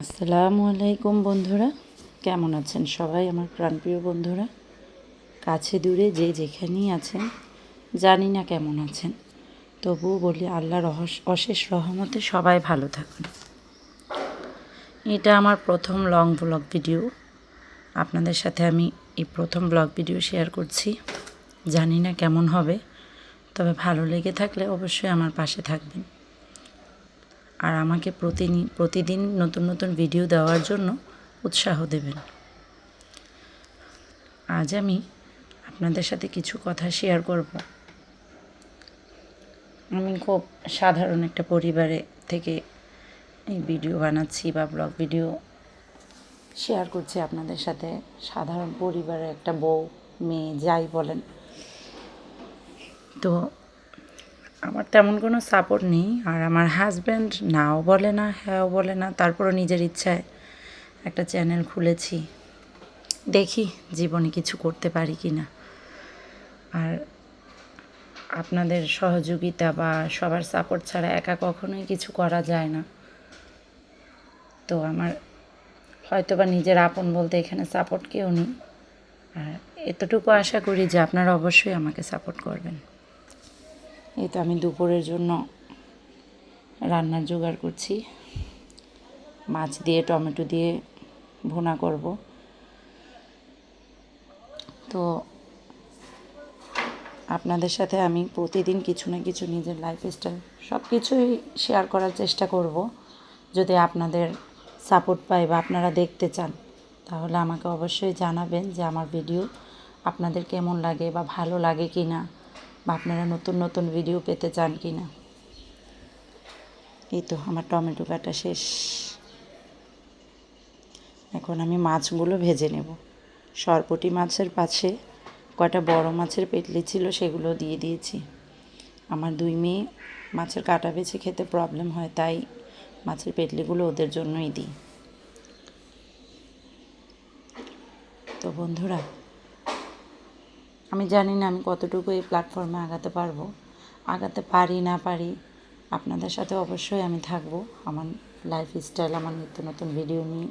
আসসালামু আলাইকুম বন্ধুরা, কেমন আছেন সবাই? আমার প্রাণপ্রিয় বন্ধুরা, কাছে দূরে যে যেখানেই আছেন, জানি না কেমন আছেন, তবুও বলি আল্লাহর অশেষ রহমতে সবাই ভালো থাকুন। এটা আমার প্রথম লং ব্লগ ভিডিও। আপনাদের সাথে আমি এই প্রথম ব্লগ ভিডিও শেয়ার করছি। জানি না কেমন হবে, তবে ভালো লেগে থাকলে অবশ্যই আমার পাশে থাকবেন আর আমাকে প্রতিদিন নতুন নতুন ভিডিও দেওয়ার জন্য উৎসাহ দেবেন। আজ আমি আপনাদের সাথে কিছু কথা শেয়ার করব। আমি খুব সাধারণ একটা পরিবারে থেকে এই ভিডিও বানাচ্ছি বা ব্লগ ভিডিও শেয়ার করছি আপনাদের সাথে। সাধারণ পরিবারের একটা বউ, মেয়ে, যাই বলেন। তো আমার তেমন কোনো সাপোর্ট নেই, আর আমার হাজব্যান্ড নাও বলে না, হ্যাঁও বলে না। তারপরও নিজের ইচ্ছায় একটা চ্যানেল খুলেছি, দেখি জীবনে কিছু করতে পারি কি না। আর আপনাদের সহযোগিতা বা সবার সাপোর্ট ছাড়া একা কখনোই কিছু করা যায় না। তো আমার হয়তো বা নিজের আপন বলতে এখানে সাপোর্ট কেউ নেই, আর এতটুকু আশা করি যে আপনারা অবশ্যই আমাকে সাপোর্ট করবেন। এই তো আমি দুপুরের জন্য রান্নার জোগাড় করছি। মাছ দিয়ে টমেটো দিয়ে ভুনা করব। তো আপনাদের সাথে আমি প্রতিদিন কিছু না কিছু নিজের লাইফস্টাইল সব কিছুই শেয়ার করার চেষ্টা করব। যদি আপনাদের সাপোর্ট পাই বা আপনারা দেখতে চান, তাহলে আমাকে অবশ্যই জানাবেন যে আমার ভিডিও আপনাদের কেমন লাগে বা ভালো লাগে কি না, বা আপনারা নতুন নতুন ভিডিও পেতে চান কি না। এই তো আমার টমেটো কাটা শেষ। এখন আমি মাছগুলো ভেজে নেব। সরপুঁটি মাছের পাশে কয়টা বড় মাছের পেটলি ছিল, সেগুলো দিয়ে দিয়েছি। আমার দুই মেয়ে মাছের কাটা বেছে খেতে প্রবলেম হয়, তাই মাছের পেটলিগুলো ওদের জন্যই দিই। তো বন্ধুরা, আমি জানি না আমি কতটুকু এই প্ল্যাটফর্মে আগাতে পারবো। আগাতে পারি না পারি, আপনাদের সাথে অবশ্যই আমি থাকবো আমার লাইফস্টাইল, আমার নিত্য নতুন ভিডিও নিয়ে।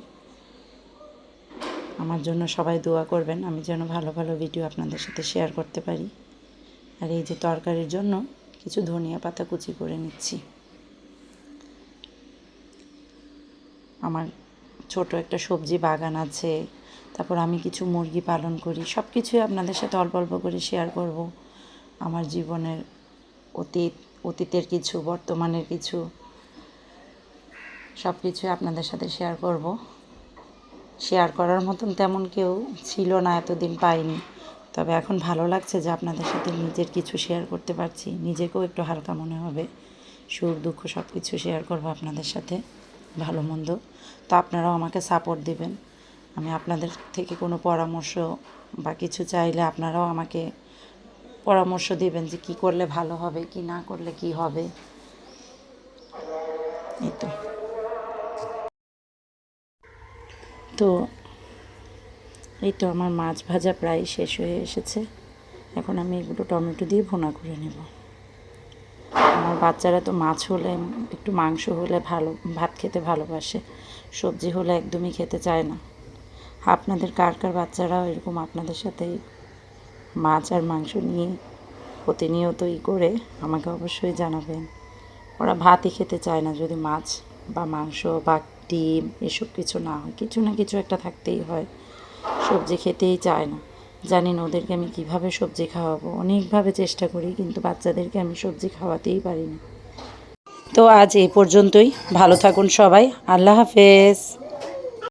আমার জন্য সবাই দোয়া করবেন, আমি যেন ভালো ভালো ভিডিও আপনাদের সাথে শেয়ার করতে পারি। আর এই যে তরকারির জন্য কিছু ধনিয়া পাতা কুচি করে নিচ্ছি। আমার ছোট একটা সবজি বাগান আছে, তারপর আমি কিছু মুরগি পালন করি। সব কিছুই আপনাদের সাথে অল্প অল্প করে শেয়ার করব। আমার জীবনের অতীতের কিছু, বর্তমানের কিছু, সব কিছুই আপনাদের সাথে শেয়ার করব। শেয়ার করার মতন তেমন কেউ ছিল না, এতদিন পাইনি। তবে এখন ভালো লাগছে যে আপনাদের সাথে নিজের কিছু শেয়ার করতে পারছি। নিজেকেও একটু হালকা মনে হবে। সুখ দুঃখ সব কিছু শেয়ার করবো আপনাদের সাথে, ভালো মন্দ। তো আপনারাও আমাকে সাপোর্ট দিবেন। আমি আপনাদের থেকে কোনো পরামর্শ বা কিছু চাইলে আপনারাও আমাকে পরামর্শ দিবেন যে কী করলে ভালো হবে, কি না করলে কি হবে। এই তো এই তো আমার মাছ ভাজা প্রায় শেষ হয়ে এসেছে। এখন আমি এগুলো টমেটো দিয়ে ভুনা করে নেব। আমার বাচ্চারা তো মাছ হলে, একটু মাংস হলে ভাত খেতে ভালোবাসে, সবজি হলে একদমই খেতে চায় না। আপনাদের কার কার বাচ্চারাও এরকম আপনাদের সাথে মাছ আর মাংস নিয়ে প্রতিনিয়ত করে আমাকে অবশ্যই জানাবেন। ওরা ভাতই খেতে চায় না যদি মাছ বা মাংস বা ডিম এসব কিছু না হয়। কিছু না কিছু একটা থাকতেই হয়, সবজি খেতেই চায় না। জানি না ওদেরকে আমি কীভাবে সবজি খাওয়াবো। অনেকভাবে চেষ্টা করি, কিন্তু বাচ্চাদেরকে আমি সবজি খাওয়াতেই পারি না। তো আজ এই পর্যন্তই। ভালো থাকুন সবাই। আল্লাহ হাফেজ।